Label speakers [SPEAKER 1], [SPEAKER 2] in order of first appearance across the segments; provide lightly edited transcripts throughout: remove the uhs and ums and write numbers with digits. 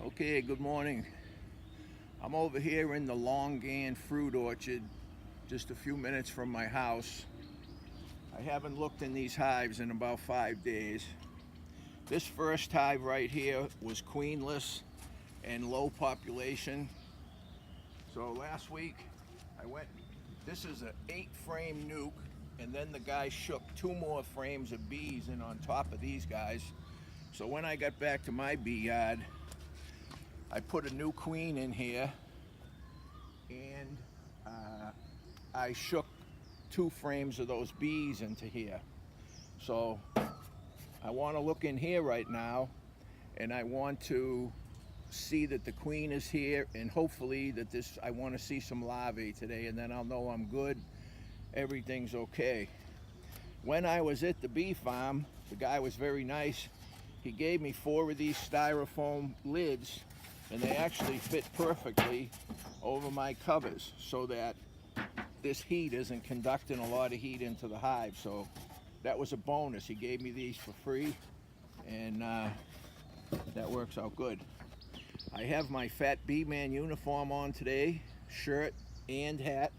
[SPEAKER 1] Okay, good morning. I'm over here in the Longan fruit orchard, just a few minutes from my house. I haven't looked in these hives in about 5 days. This first hive right here was queenless and low population. So last week I went, this is an 8-frame nuke, and then the guy shook 2 more frames of bees in on top of these guys. So when I got back to my bee yard, I put a new queen in here, and I shook 2 frames of those bees into here. So I want to look in here right now, and I want to see that the queen is here, and hopefully that I want to see some larvae today, and then I'll know I'm good, everything's okay. When I was at the bee farm, the guy was very nice. He gave me 4 of these styrofoam lids, and they actually fit perfectly over my covers so that this heat isn't conducting a lot of heat into the hive. So that was a bonus. He gave me these for free, and that works out good. I have my Fat Bee Man uniform on today, shirt and hat.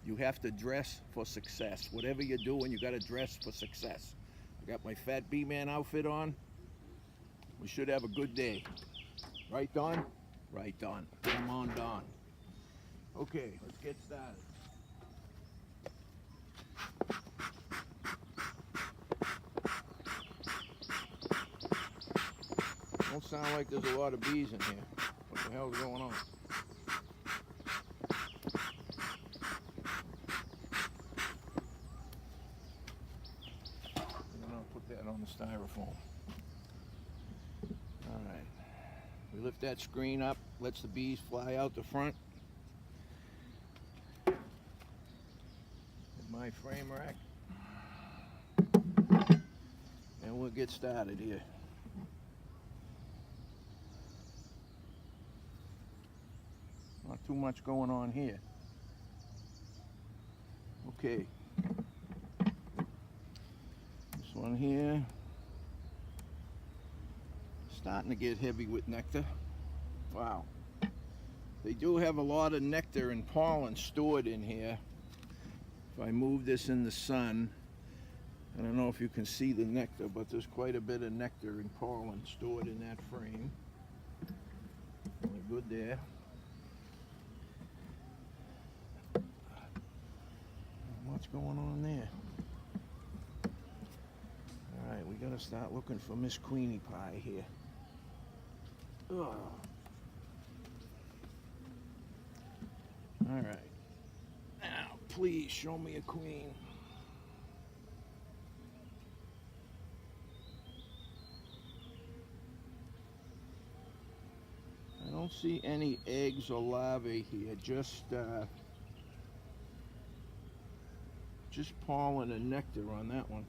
[SPEAKER 1] You have to dress for success. Whatever you're doing, you got to dress for success. I got my Fat Bee Man outfit on. We should have a good day. Right, Don? Right, Don. Come on, Don. Okay, let's get started. Don't sound like there's a lot of bees in here. What the hell is going on? I'm gonna put that on the styrofoam. All right. We lift that screen up, lets the bees fly out the front. Get my frame rack. And we'll get started here. Not too much going on here. Okay. This one here. Starting to get heavy with nectar. Wow. They do have a lot of nectar and pollen stored in here. If I move this in the sun, I don't know if you can see the nectar, but there's quite a bit of nectar and pollen stored in that frame. We're good there. What's going on there? All right, we gotta start looking for Miss Queenie Pie here. Ugh. All right. Now, please show me a queen. I don't see any eggs or larvae here, just pollen and nectar on that one.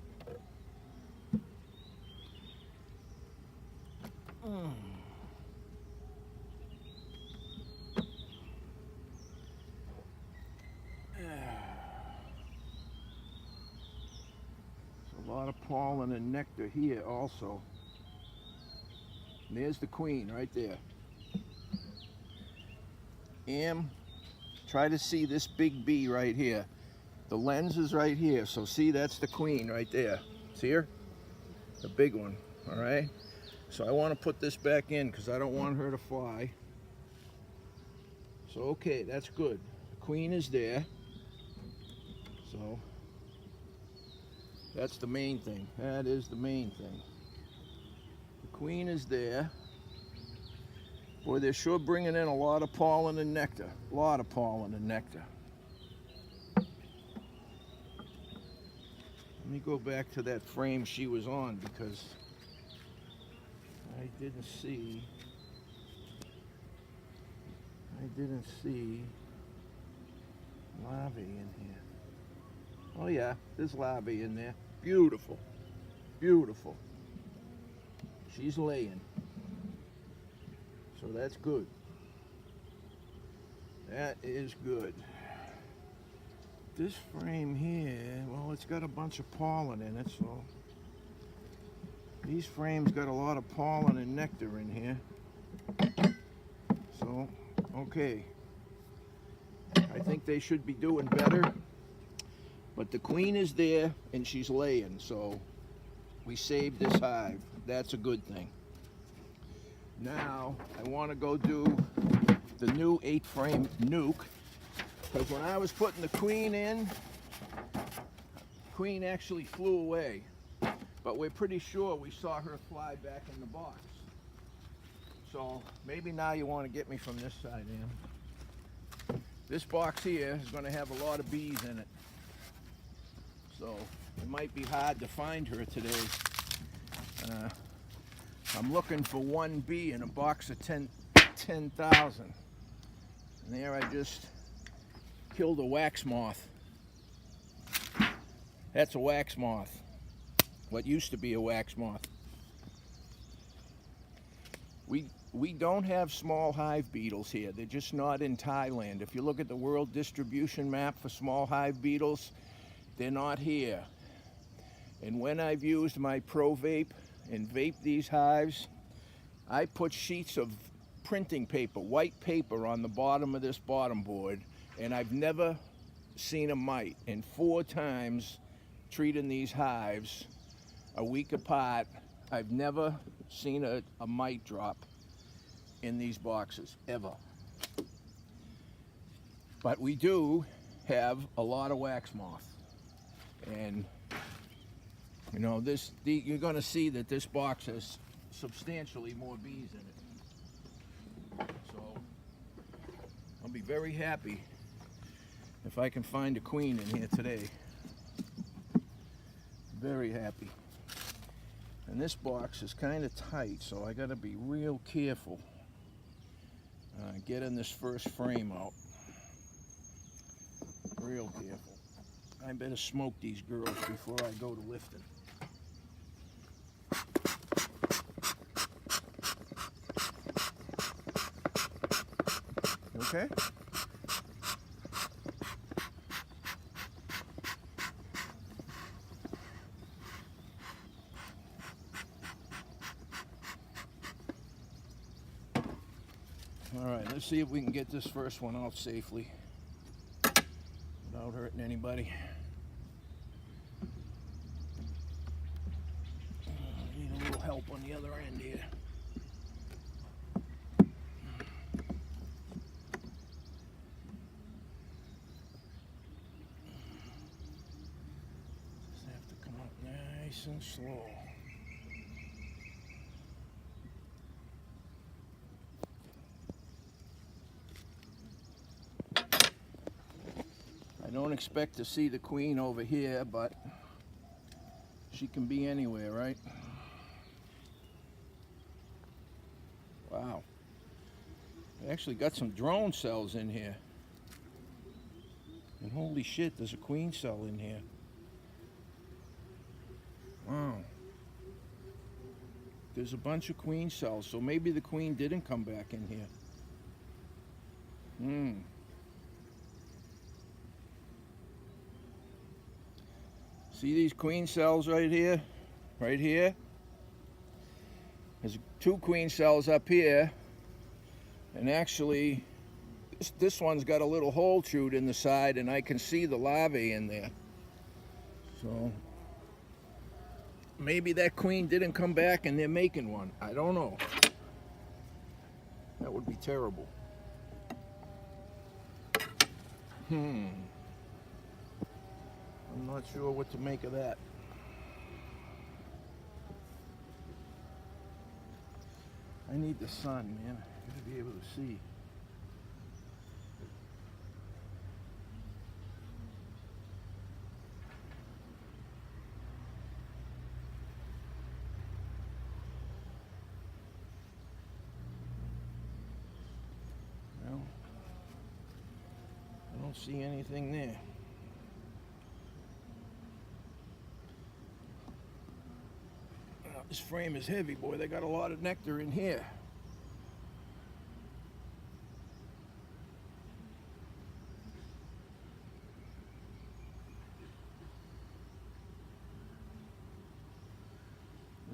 [SPEAKER 1] A lot of pollen and nectar here also. And there's the queen right there. Try to see this big bee right here. The lens is right here, so see, that's the queen right there. See her? The big one, all right? So I want to put this back in because I don't want her to fly. So okay, that's good. The queen is there. So that's the main thing. That is the main thing. The queen is there. Boy, they're sure bringing in a lot of pollen and nectar. A lot of pollen and nectar. Let me go back to that frame she was on because I didn't see larvae in here. Oh yeah, there's larvae in there. Beautiful, beautiful. She's laying. So that's good. That is good. This frame here, well, it's got a bunch of pollen in it, so These frames got a lot of pollen and nectar in here. So, okay. I think they should be doing better. But the queen is there and she's laying, so we saved this hive. That's a good thing. Now, I want to go do the new 8-frame nuke, because when I was putting the queen in, queen actually flew away. But we're pretty sure we saw her fly back in the box. So maybe now you want to get me from this side, Em. This box here is going to have a lot of bees in it. So it might be hard to find her today. I'm looking for one bee in a box of 10,000. And there I just killed a wax moth. That's a wax moth. What used to be a wax moth. We don't have small hive beetles here. They're just not in Thailand. If you look at the world distribution map for small hive beetles, they're not here. And when I've used my Pro Vape and vaped these hives, I put sheets of printing paper, white paper, on the bottom of this bottom board, and I've never seen a mite. And 4 times treating these hives a week apart, I've never seen a mite drop in these boxes, ever. But we do have a lot of wax moth. And you know, you're going to see that this box has substantially more bees in it. So I'll be very happy if I can find a queen in here today. Very happy. And this box is kind of tight, so I got to be real careful getting this first frame out. Real careful. I better smoke these girls before I go to lifting. Okay? All right, let's see if we can get this first one out safely without hurting anybody. Need a little help on the other end here. Just have to come up nice and slow. I don't expect to see the queen over here, but she can be anywhere, right? Wow. I actually got some drone cells in here. And holy shit, there's a queen cell in here. Wow. There's a bunch of queen cells, so maybe the queen didn't come back in here. See these queen cells right here? Right here? There's 2 queen cells up here. And actually, this one's got a little hole chewed in the side, and I can see the larvae in there. So maybe that queen didn't come back and they're making one. I don't know. That would be terrible. I'm not sure what to make of that. I need the sun, man. I gotta be able to see. Well, I don't see anything there. This frame is heavy, boy. They got a lot of nectar in here.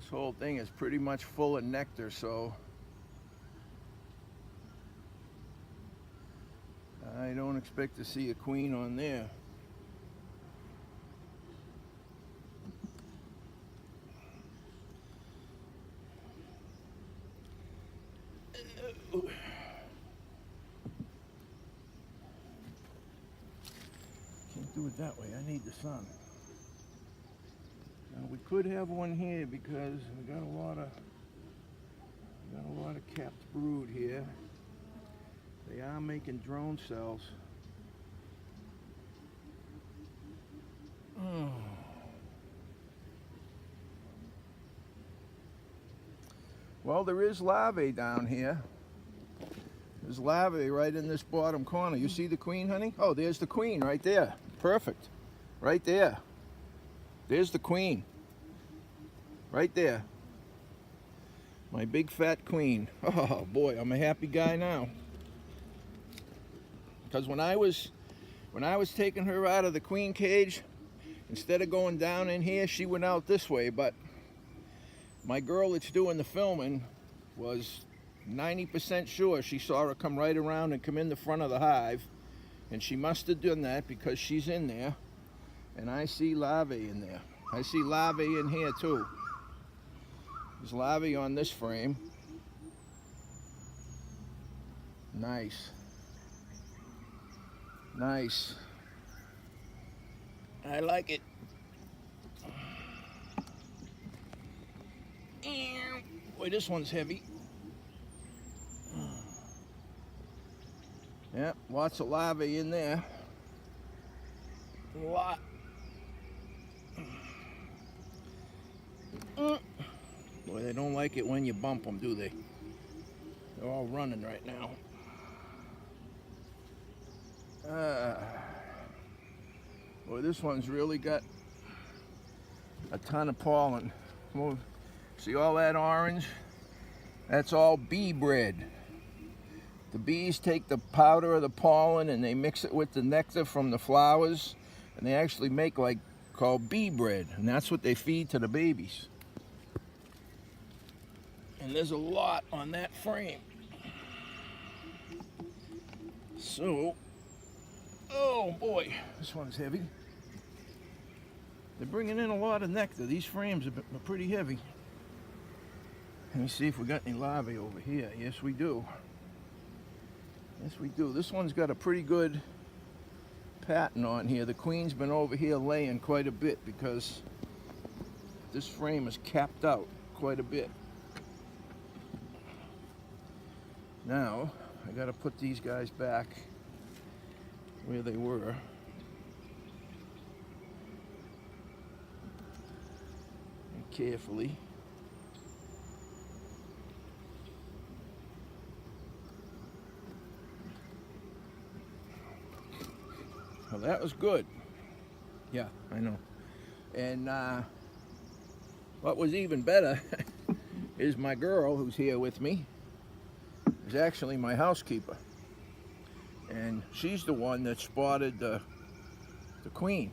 [SPEAKER 1] This whole thing is pretty much full of nectar, so I don't expect to see a queen on there. Can't do it that way. I need the sun. Now we could have one here because we got a lot of capped brood here. They are making drone cells. Oh. Well, there is larvae down here. There's larvae right in this bottom corner. You see the queen, honey? Oh, there's the queen right there. Perfect. Right there. There's the queen. Right there. My big fat queen. Oh boy, I'm a happy guy now. Because when I was taking her out of the queen cage, instead of going down in here, she went out this way. But my girl that's doing the filming was 90% sure she saw her come right around and come in the front of the hive. And she must have done that because she's in there. And I see larvae in there. I see larvae in here too. There's larvae on this frame. Nice. Nice. I like it. Boy, this one's heavy. Yep, lots of larvae in there. A lot. Boy, they don't like it when you bump them, do they? They're all running right now. Boy, this one's really got a ton of pollen. Well, see all that orange? That's all bee bread. The bees take the powder of the pollen and they mix it with the nectar from the flowers, and they actually make like called bee bread, and that's what they feed to the babies. And there's a lot on that frame. So, oh boy, this one's heavy. They're bringing in a lot of nectar. These frames are pretty heavy. Let me see if we got any larvae over here. Yes, we do. Yes, we do. This one's got a pretty good pattern on here. The queen's been over here laying quite a bit because this frame is capped out quite a bit. Now, I gotta put these guys back where they were. And carefully. Well, that was good. Yeah, I know. And what was even better is my girl, who's here with me, is actually my housekeeper. And she's the one that spotted the queen.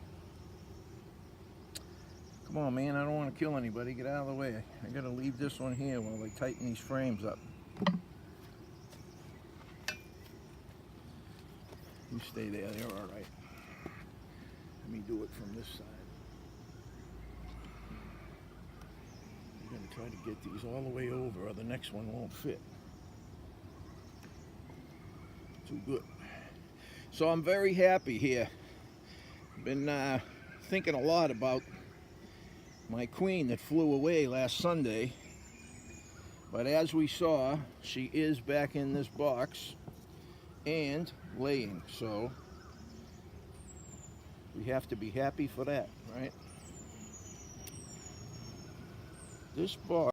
[SPEAKER 1] Come on, man, I don't want to kill anybody. Get out of the way. I gotta leave this one here while they tighten these frames up. You stay there, you're all right. Let me do it from this side. I'm gonna try to get these all the way over or the next one won't fit. Too good. So I'm very happy here. Been thinking a lot about my queen that flew away last Sunday. But as we saw, she is back in this box and laying. So we have to be happy for that, right? This box